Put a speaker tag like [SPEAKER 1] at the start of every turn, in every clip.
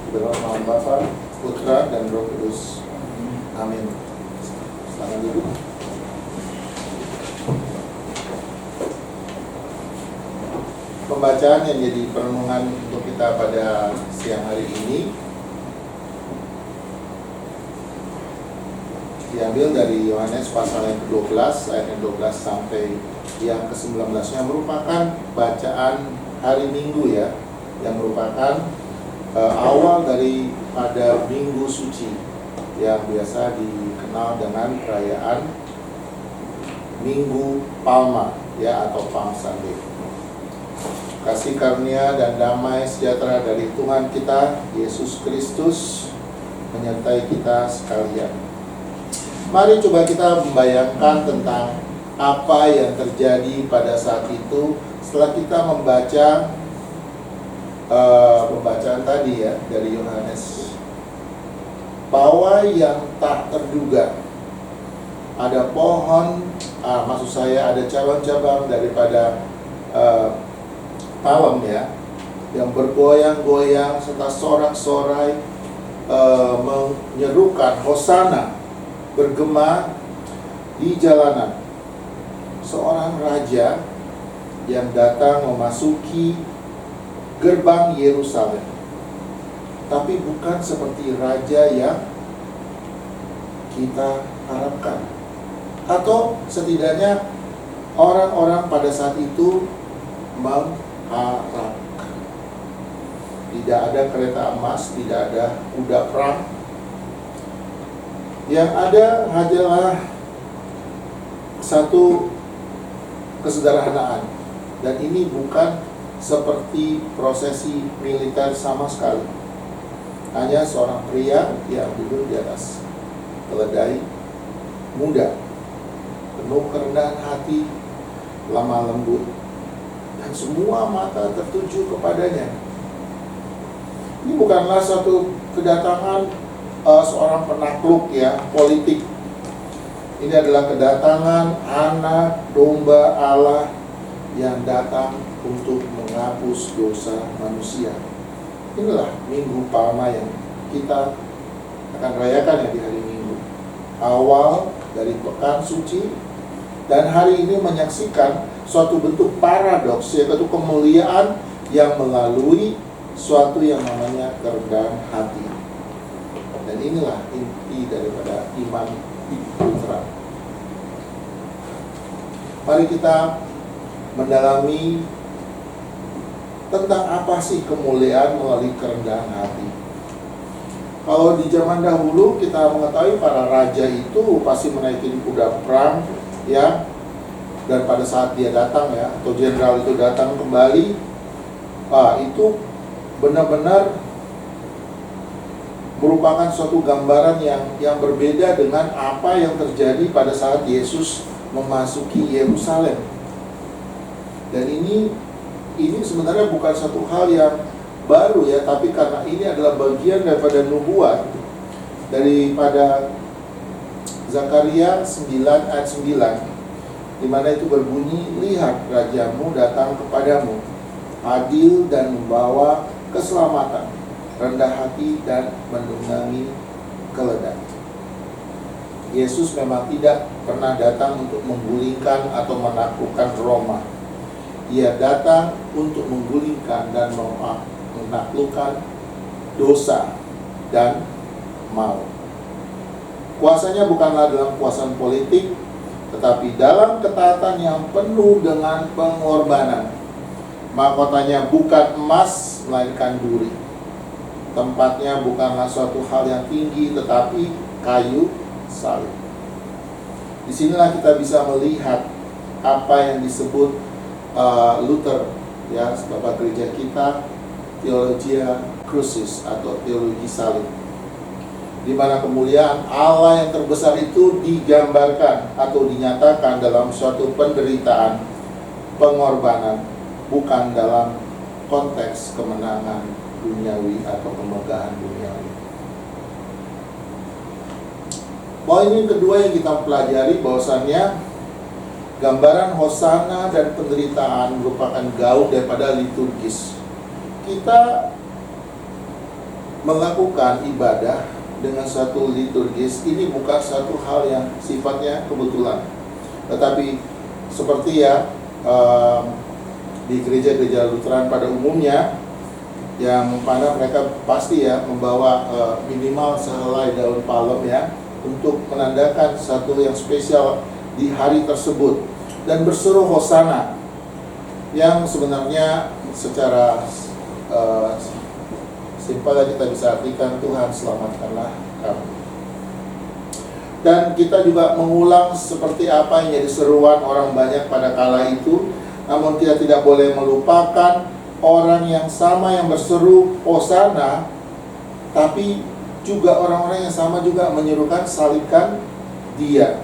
[SPEAKER 1] Dalam nama Bapa, Putra, dan Roh Kudus. Amin. Selamat duduk. Pembacaan yang jadi perenungan untuk kita pada siang hari ini diambil dari Yohanes pasal yang ke-12 ayat yang 12 sampai yang ke-19-nya, merupakan bacaan hari Minggu ya, yang merupakan awal daripada Minggu Suci yang biasa dikenal dengan perayaan Minggu Palma ya, atau Palm Sunday. Kasih karunia dan damai sejahtera dari Tuhan kita Yesus Kristus menyertai kita sekalian. Mari coba kita membayangkan tentang apa yang terjadi pada saat itu setelah kita membaca pembacaan tadi ya dari Yohanes. Pawai yang tak terduga, ada pohon, maksud saya ada cabang-cabang daripada palem ya, yang bergoyang-goyang serta sorak-sorai menyerukan Hosana, bergema di jalanan. Seorang raja yang datang memasuki gerbang Yerusalem, tapi bukan seperti raja yang kita harapkan, atau setidaknya orang-orang pada saat itu mengharapkan. Tidak ada kereta emas, tidak ada kuda perang. Yang ada hanyalah satu kesederhanaan, dan ini bukan seperti prosesi militer sama sekali. Hanya seorang pria yang duduk di atas keledai muda, penuh kerendahan hati, lemah lembut, dan semua mata tertuju kepadanya. Ini bukanlah satu kedatangan seorang penakluk ya, politik. Ini adalah kedatangan anak domba Allah yang datang untuk menghapus dosa manusia. Inilah Minggu Palma yang kita akan rayakan ya di hari Minggu, awal dari pekan suci, dan hari ini menyaksikan suatu bentuk paradoks, yaitu kemuliaan yang melalui suatu yang namanya kerendahan hati. Dan inilah inti daripada iman putra. Mari kita mendalami tentang apa sih kemuliaan melalui kerendahan hati. Kalau di zaman dahulu kita mengetahui para raja itu pasti menaikin kuda perang ya, dan pada saat dia datang ya, atau jenderal itu datang kembali, itu benar-benar merupakan suatu gambaran yang berbeda dengan apa yang terjadi pada saat Yesus memasuki Yerusalem. Dan ini sebenarnya bukan satu hal yang baru ya, tapi karena ini adalah bagian daripada nubuat daripada Zakaria 9 ayat 9, di mana itu berbunyi, lihat rajamu datang kepadamu, adil dan membawa keselamatan, rendah hati dan menunggangi keledai. Yesus memang tidak pernah datang untuk menggulingkan atau menaklukkan Roma. Ia datang untuk menggulingkan dan menaklukkan dosa dan maut. Kuasanya bukanlah dalam kuasaan politik, tetapi dalam ketaatan yang penuh dengan pengorbanan. Mahkotanya bukan emas, melainkan duri. Tempatnya bukanlah suatu hal yang tinggi, tetapi kayu salib. Disinilah kita bisa melihat apa yang disebut Luther ya, bapak gereja kita, Theologia Crucis atau teologi salib, di mana kemuliaan Allah yang terbesar itu digambarkan atau dinyatakan dalam suatu penderitaan, pengorbanan, bukan dalam konteks kemenangan duniawi atau kemegahan duniawi. Poin yang kedua yang kita pelajari bahwasannya gambaran hosana dan penderitaan merupakan gaul daripada liturgis. Kita melakukan ibadah dengan satu liturgis ini bukan satu hal yang sifatnya kebetulan, tetapi seperti di gereja-gereja Lutheran pada umumnya, yang mana mereka pasti membawa minimal sehelai daun palem untuk menandakan satu yang spesial di hari tersebut, dan berseru hosana, yang sebenarnya secara simpel kita bisa artikan Tuhan selamatkanlah kami. Dan kita juga mengulang seperti apa yang jadi seruan orang banyak pada kala itu. Namun kita tidak boleh melupakan orang yang sama yang berseru hosana, tapi juga orang-orang yang sama juga menyerukan salibkan dia.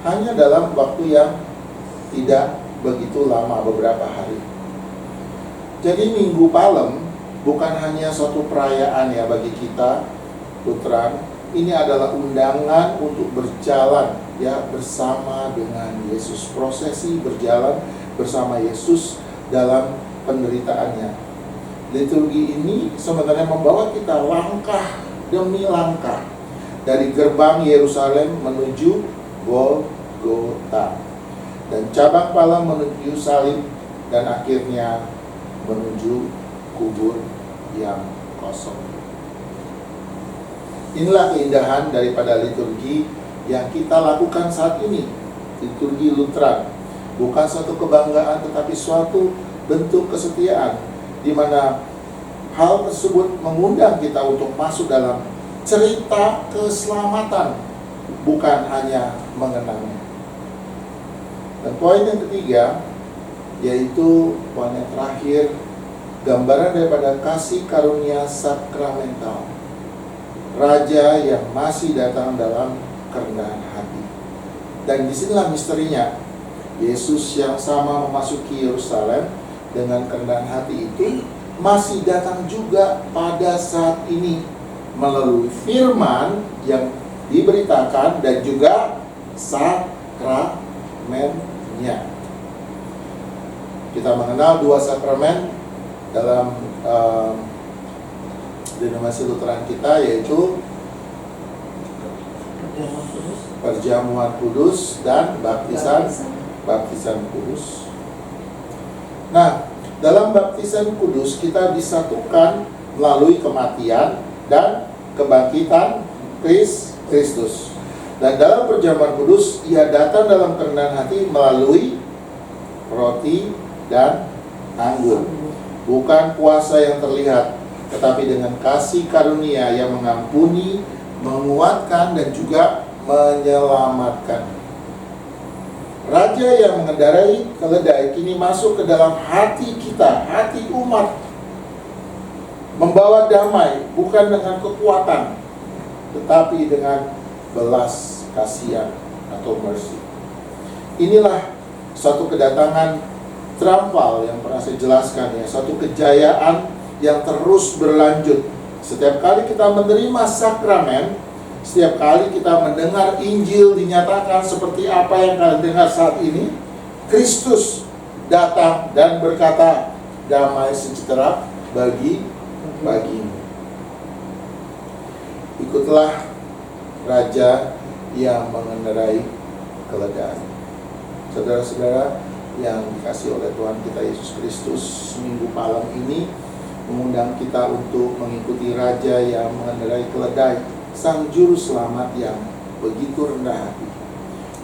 [SPEAKER 1] Hanya dalam waktu yang tidak begitu lama, beberapa hari. Jadi Minggu Palem bukan hanya suatu perayaan bagi kita Lutheran. Ini adalah undangan untuk berjalan bersama dengan Yesus. Prosesi berjalan bersama Yesus dalam penderitaannya. Liturgi ini sebenarnya membawa kita langkah demi langkah dari gerbang Yerusalem menuju Golgota, dan cabang Palem menuju salib, dan akhirnya menuju kubur yang kosong. Inilah keindahan daripada liturgi yang kita lakukan saat ini, liturgi Lutheran. Bukan suatu kebanggaan, tetapi suatu bentuk kesetiaan, di mana hal tersebut mengundang kita untuk masuk dalam cerita keselamatan, bukan hanya mengenangnya. Dan poin yang ketiga, yaitu poin yang terakhir, gambaran daripada kasih karunia sakramental, Raja yang masih datang dalam kerendahan hati. Dan disinilah misterinya, Yesus yang sama memasuki Yerusalem dengan kerendahan hati itu masih datang juga pada saat ini melalui firman yang diberitakan dan juga sakramennya. Kita mengenal dua sakramen dalam denominasi Lutheran kita, yaitu perjamuan kudus dan baptisan kudus. Nah, dalam baptisan kudus kita disatukan melalui kematian dan kebangkitan Kristus. Dan dalam perjamuan kudus ia datang dalam kerendahan hati melalui roti dan anggur. Bukan kuasa yang terlihat, tetapi dengan kasih karunia yang mengampuni, menguatkan, dan juga menyelamatkan. Raja yang mengendarai keledai kini masuk ke dalam hati kita, hati umat, membawa damai bukan dengan kekuatan, tetapi dengan belas kasihan atau mercy. Inilah suatu kedatangan triumfal yang pernah saya jelaskan, suatu kejayaan yang terus berlanjut. Setiap kali kita menerima sakramen, setiap kali kita mendengar Injil dinyatakan seperti apa yang kalian dengar saat ini, Kristus datang dan berkata, damai sejahtera bagimu. Ikutlah Raja yang mengendarai keledai. Saudara-saudara yang dikasihi oleh Tuhan kita Yesus Kristus, Minggu Palem ini mengundang kita untuk mengikuti Raja yang mengendarai keledai, Sang Juru Selamat yang begitu rendah hati.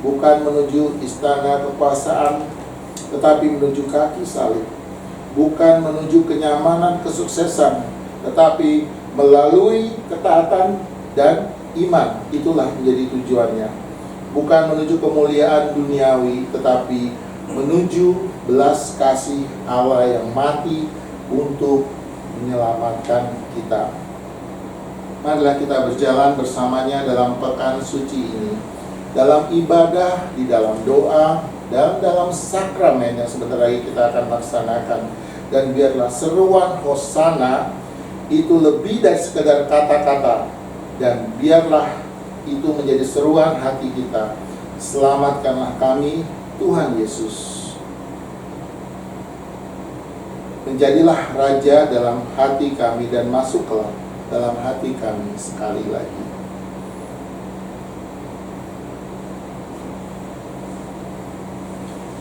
[SPEAKER 1] Bukan menuju istana kekuasaan, tetapi menuju kaki salib. Bukan menuju kenyamanan kesuksesan, tetapi melalui ketaatan dan iman. Itulah menjadi tujuannya. Bukan menuju kemuliaan duniawi, tetapi menuju belas kasih Allah yang mati untuk menyelamatkan kita. Marilah kita berjalan bersamanya dalam pekan suci ini, dalam ibadah, di dalam doa, dan dalam sakramen yang sebentar lagi kita akan laksanakan. Dan biarlah seruan hosana itu lebih dari sekedar kata-kata, dan biarlah itu menjadi seruan hati kita. Selamatkanlah kami, Tuhan Yesus. Menjadilah Raja dalam hati kami dan masuklah dalam hati kami sekali lagi.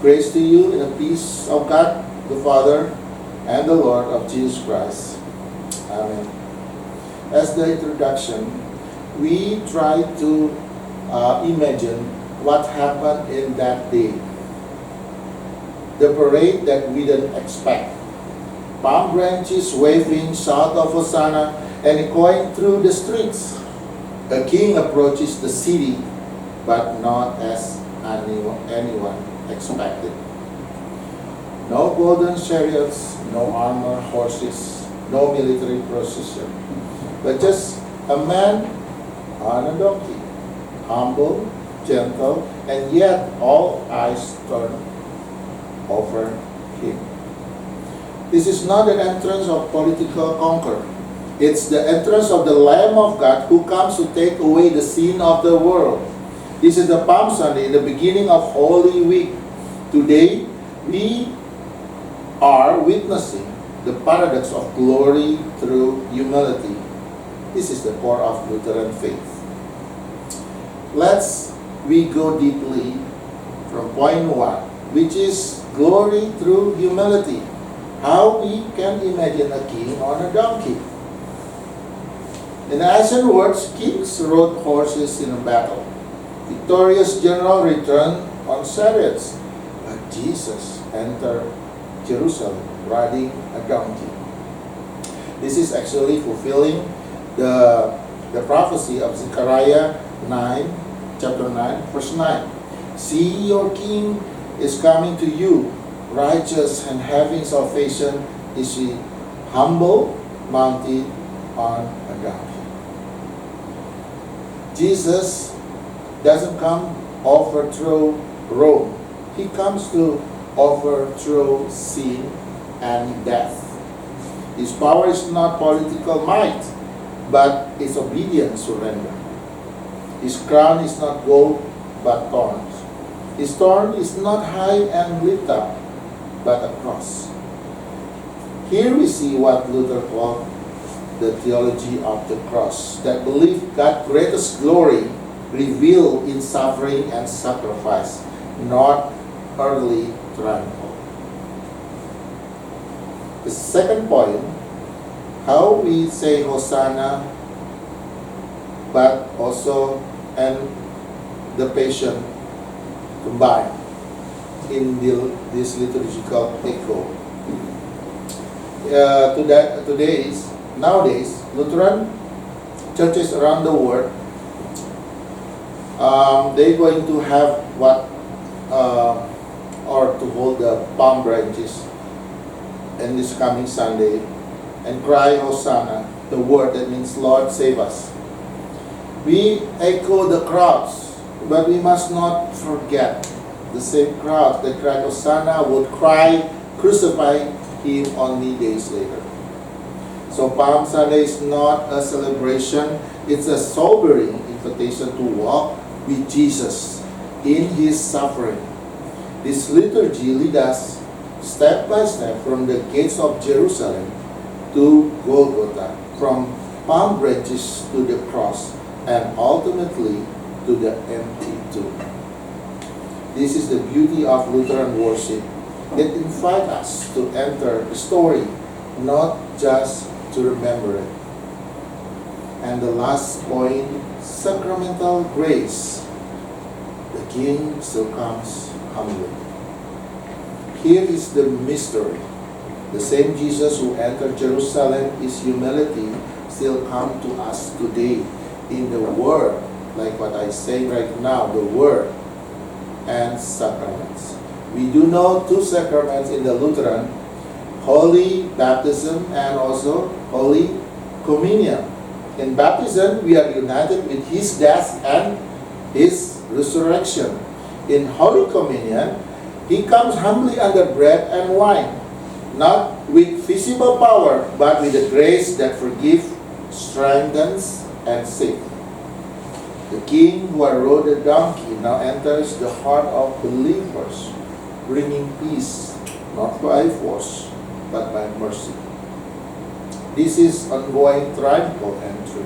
[SPEAKER 1] Grace to you in the peace of God, the Father, and the Lord of Jesus Christ. Amen. As the introduction, we try to imagine what happened in that day. The parade that we didn't expect. Palm branches waving, shout of Hosanna, and echoing through the streets. A king approaches the city, but not as anyone expected. No golden chariots, no armored horses, no military procession, but just a man on a donkey, humble, gentle, and yet all eyes turned over him. This is not an entrance of political conquer. It's the entrance of the Lamb of God who comes to take away the sin of the world. This is the Palm Sunday, the beginning of Holy Week. Today, we are witnessing the paradox of glory through humility. This is the core of Lutheran faith. Let's we go deeply from point 1, which is glory through humility. How we can imagine a king on a donkey. In ancient words, kings rode horses in a battle. Victorious general returned on chariots. But Jesus entered Jerusalem riding a donkey. This is actually fulfilling the prophecy of Zechariah 9, chapter 9, verse 9. See, your king is coming to you, righteous and having salvation is he, humble, mounted on a donkey. Jesus doesn't come overthrow Rome. He comes to overthrow sin and death. His power is not political might, but it's obedient surrender. His crown is not gold, but thorns. His thorn is not high and lifted up, but a cross. Here we see what Luther called the theology of the cross, that believe God's greatest glory revealed in suffering and sacrifice, not earthly triumph. The second point, how we say Hosanna, but also and the Passion combined in this liturgical echo. Nowadays, Lutheran churches around the world, they're going to have or to hold the palm branches in this coming Sunday and cry Hosanna, the word that means Lord save us. We echo the crowds, but we must not forget the same crowd that cried Hosanna would cry crucify him only days later. So Palm Sunday is not a celebration, it's a sobering invitation to walk with Jesus in his suffering. This liturgy leads us step by step from the gates of Jerusalem to Golgotha, from palm branches to the cross, and ultimately to the empty tomb. This is the beauty of Lutheran worship. It invites us to enter the story, not just to remember it. And the last point, sacramental grace. The King still comes humbly. Here is the mystery. The same Jesus who entered Jerusalem, his humility, still comes to us today in the Word, like what I say right now, the Word and sacraments. We do know two sacraments in the Lutheran, Holy Baptism and also Holy Communion. In baptism, we are united with his death and his resurrection. In Holy Communion, he comes humbly under bread and wine, not with visible power, but with the grace that forgives, strengthens, and saves. The King who rode the donkey now enters the heart of believers, bringing peace, not by force, but by mercy. This is ongoing triumphal entry.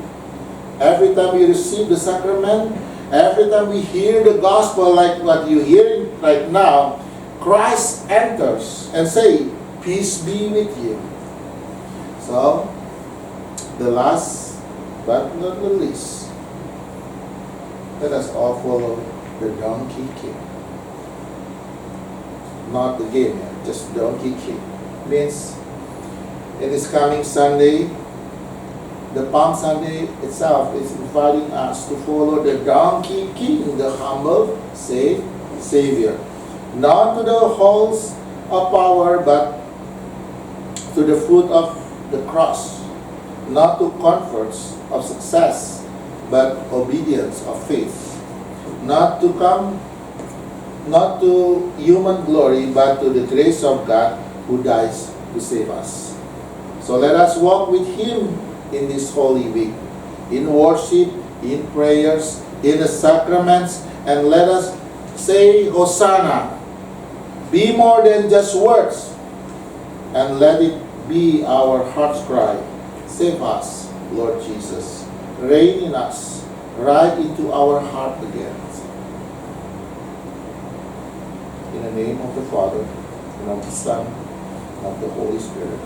[SPEAKER 1] Every time we receive the sacrament, every time we hear the gospel like what you're hearing right now, Christ enters and say, peace be with you. So, the last but not the least, let us all follow the Donkey King. Not the game, just Donkey King. Means, in this coming Sunday, the Palm Sunday itself is inviting us to follow the Donkey King, the humble Savior. Not to the halls of power, but to the foot of the cross. Not to comforts of success, but obedience of faith. Not to human glory, but to the grace of God who dies to save us. So let us walk with Him in this Holy Week, in worship, in prayers, in the sacraments, and let us say, Hosanna. Be more than just words, and let it be our heart's cry. Save us, Lord Jesus. Reign in us, right into our heart again. In the name of the Father, and of the Son, and of the Holy Spirit.